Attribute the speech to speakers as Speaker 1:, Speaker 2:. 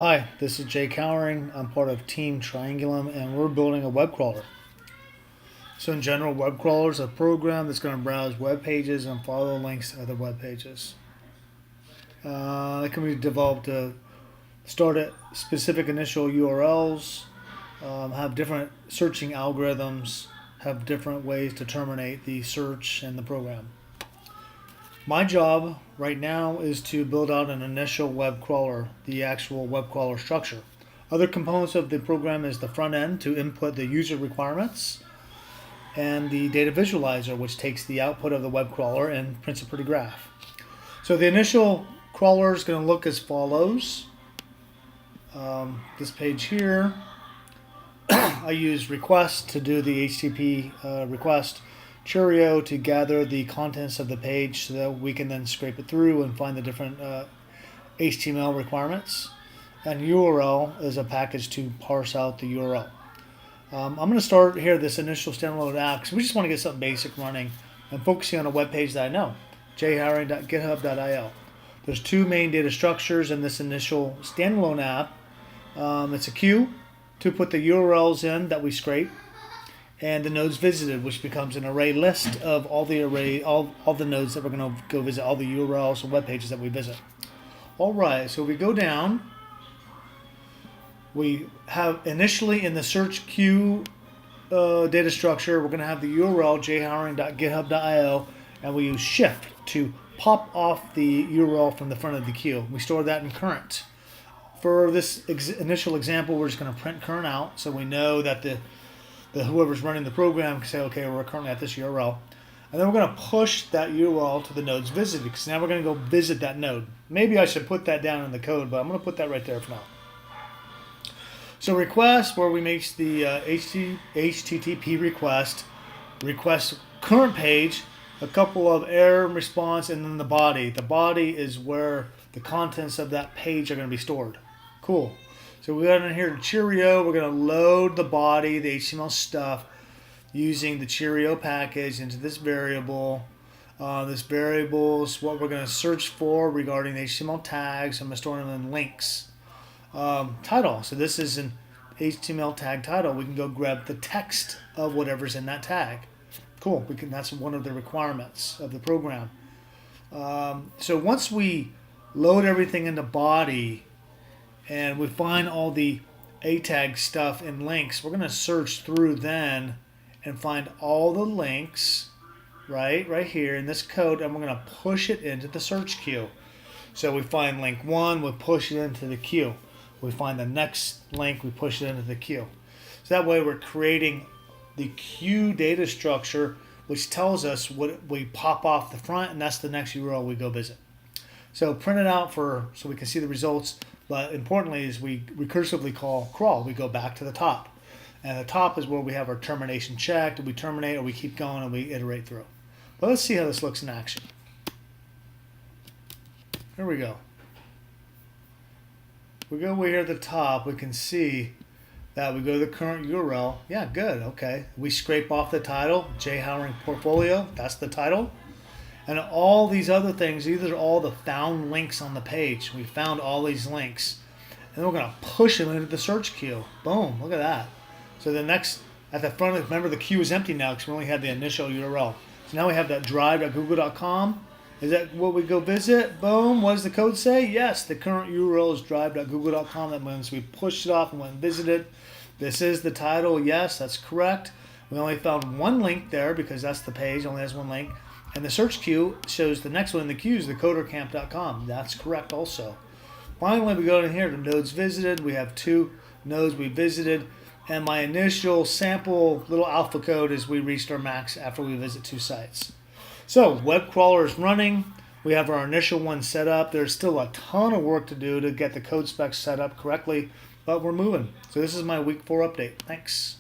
Speaker 1: Hi, this is Jay Cowering. I'm part of Team Triangulum and we're building a web crawler. So in general, web crawler is a program that's going to browse web pages and follow links to other web pages. It can be developed to start at specific initial URLs, have different searching algorithms, have different ways to terminate the search and the program. My job right now is to build out an initial web crawler, the actual web crawler structure. Other components of the program is the front end to input the user requirements and the data visualizer, which takes the output of the web crawler and prints a pretty graph. So the initial crawler is going to look as follows. This page here, I use request to do the HTTP request. Cheerio to gather the contents of the page so that we can then scrape it through and find the different HTML requirements. And URL is a package to parse out the URL. I'm going to start here this initial standalone app because we just want to get something basic running and focusing on a web page that I know, jhowering.github.io. There's two main data structures in this initial standalone app. It's a queue to put the URLs in that we scrape, and the nodes visited, which becomes an array list of all the nodes that we're going to go visit, all the URLs and web pages that we visit. All right, so we go down. We have initially in the search queue data structure, we're going to have the URL jhowering.github.io, and we use shift to pop off the URL from the front of the queue. We store that in current. For this initial example, we're just going to print current out so we know that whoever's running the program can say, okay, we're currently at this URL. And then we're going to push that URL to the nodes visited because now we're going to go visit that node. Maybe I should put that down in the code, but I'm going to put that right there for now. So request, where we make the HTTP request current page, a couple of error response, and then the body. The body is where the contents of that page are going to be stored. Cool. So we got in here to Cheerio. We're going to load the body, the HTML stuff, using the Cheerio package into this variable. This variable is what we're going to search for regarding the HTML tags. I'm going to store them in links. Title. So this is an HTML tag title. We can go grab the text of whatever's in that tag. Cool. That's one of the requirements of the program. So once we load everything into body, and we find all the A tag stuff in links, we're going to search through then and find all the links right here in this code, and we're going to push it into the search queue. So we find link 1, we push it into the queue. We find the next link, we push it into the queue. So that way we're creating the queue data structure, which tells us what we pop off the front, and that's the next URL we go visit. So print it out so we can see the results. But importantly is we recursively call crawl. We go back to the top. And the top is where we have our termination checked. Do we terminate or we keep going and we iterate through? But let's see how this looks in action. Here we go. We go over here at the top. We can see that we go to the current URL. Yeah, good. Okay. We scrape off the title, J Howering Portfolio. That's the title. And all these other things, these are all the found links on the page. We found all these links. And then we're going to push them into the search queue. Boom, look at that. So the next, at the front, remember the queue is empty now because we only had the initial URL. So now we have that drive.google.com. Is that what we go visit? Boom, what does the code say? Yes, the current URL is drive.google.com. That means we pushed it off and went and visited. This is the title. Yes, that's correct. We only found one link there because that's the page, only has one link. And the search queue shows the next one in the queue is the codercamp.com. That's correct also. Finally, we go in here to nodes visited. We have 2 nodes we visited. And my initial sample little alpha code is we reached our max after we visit 2 sites. So web crawler is running. We have our initial one set up. There's still a ton of work to do to get the code specs set up correctly, but we're moving. So this is my week 4 update. Thanks.